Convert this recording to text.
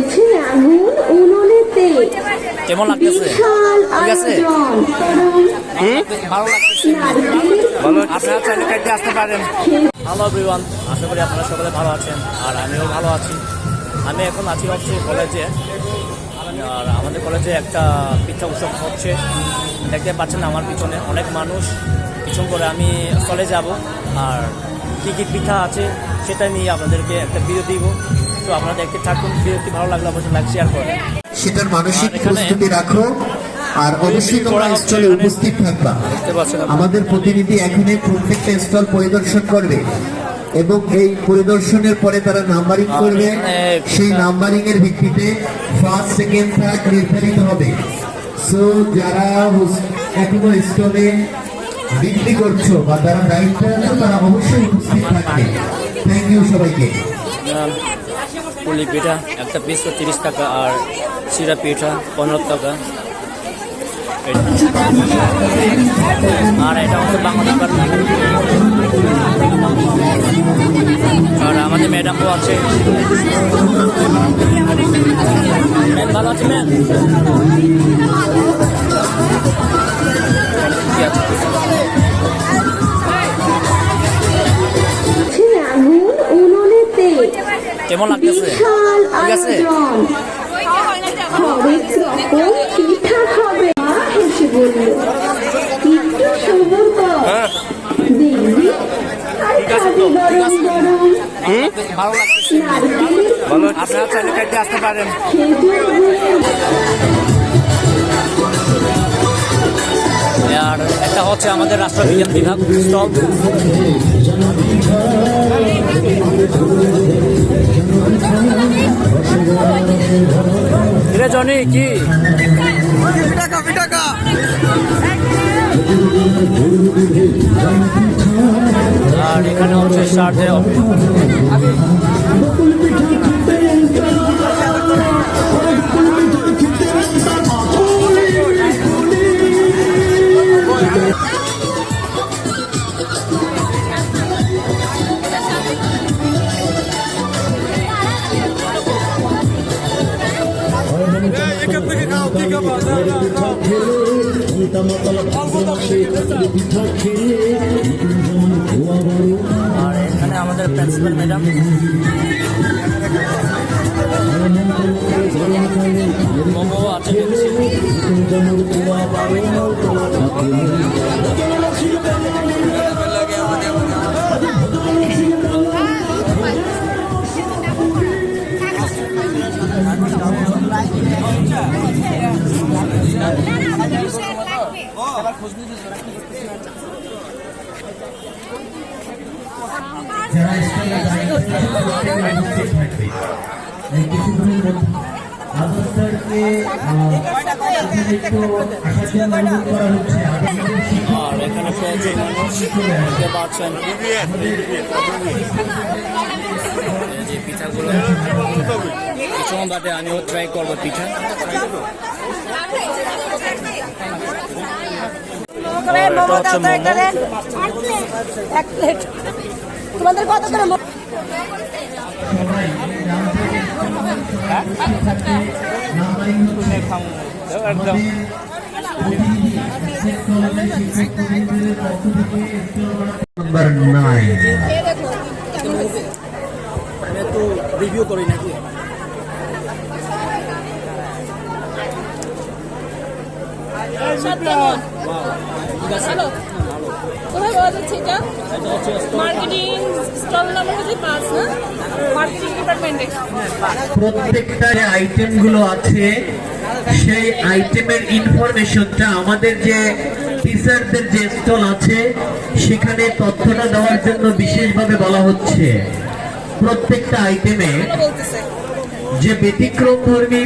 জ্বলছে আগুন উনুনেতে। কেমন লাগতেছে? বিশাল ঠিক আছে? আয়োজন। ভালো লাগতেছে। ভালো, আপনারা চাইলে কাটতে আসতে পারেন। হ্যালো এভরিওয়ান, আশা করি আপনারা সকলে ভালো আছেন আর আমিও ভালো আছি। আমি এখন আছি হচ্ছে কলেজে, আর আমাদের কলেজে একটা পিঠা উৎসব হচ্ছে। দেখতে পাচ্ছেন আমার পিছনে অনেক মানুষ। পিছন করে আমি চলে যাব, আর কী কী পিঠা আছে সেটা নিয়ে আপনাদেরকে একটা ভিডিও দিব। তো আপনারা দেখতে থাকুন, ভিডিওটি ভালো লাগলে অবশ্যই লাইক শেয়ার করবেন। সেটার মানসিক প্রস্তুতি রাখো, আর অবশ্যই তোমরা স্টলে উপস্থিত থাকবা। আমাদের প্রতিনিধি এখানে প্রত্যেকটা স্টল পরিদর্শন করবে এবং এই পরিদর্শনের পরে তারা নাম্বারিং করবে। সেই নাম্বারিং এর ভিত্তিতে ফার্স্ট, সেকেন্ড, থার্ড নির্ধারিত হবে। সো যারা এখনো স্টলে বিক্রি করছো বা তারা দায়িত্ব আছে, তারা অবশ্যই উপস্থিত থাকবে। থ্যাংক ইউ সবাইকে। পুলি পিঠা একটা পিস 30 টাকা, আর চিরা পিঠা 15 টাকা। আর এটা হচ্ছে বাংলা ডিপার্টমেন্ট, আর আমাদের ম্যাডামও আছে। ভালো আছে ম্যাম? আগুন উনুনেতে। কেমন লাগতেছে? বিশাল ঠিক আছে? আয়োজন। হরেক রকম পিঠা খাবে। মা হেসে বলল, একটু সবর কর, দেখবি আর খাবি গরম গরম। ভালো লাগতেছে। নারকেলের ভালো, আপনারা চাইলে কাটতে আসতে পারেন। খেজুর গুড়। আর এটা হচ্ছে আমাদের রাষ্ট্রবিজ্ঞান বিভাগ স্টল। জনি কি আর এখানে হচ্ছে সার্টে আর এখানে আমাদের প্রিন্সিপাল ম্যাডাম। মোমো আছে দেখছি। যারা স্টলে উপস্থিত থাকবে কিছুক্ষণের মধ্যে আদর্শকে একটু আসার জন্য অনুরোধ করা হচ্ছে। আর এখানে প্রচুর মানুষ দেখতে পাচ্ছেন। যে পিঠাগুলো কিছুক্ষণ বাদে আমিও ট্রাই করবো পিঠা। তোমাদের কত করে একদম নাম্বার 9 আমি একটু রিভিউ করি নাকি। কোথায় পাওয়া যাচ্ছে এটা? মার্কেটিং স্টল নাম্বার হচ্ছে 5 না? মার্কেটিং ডিপার্টমেন্টে। প্রত্যেকটা যে আইটেম গুলো আছে সেই আইটেমের ইনফরমেশনটা আমাদের যে টিচারদের যে স্টল আছে সেখানে তথ্যটা দেওয়ার জন্য বিশেষভাবে বলা হচ্ছে। প্রত্যেকটা আইটেমে যে ব্যতিক্রমধর্মী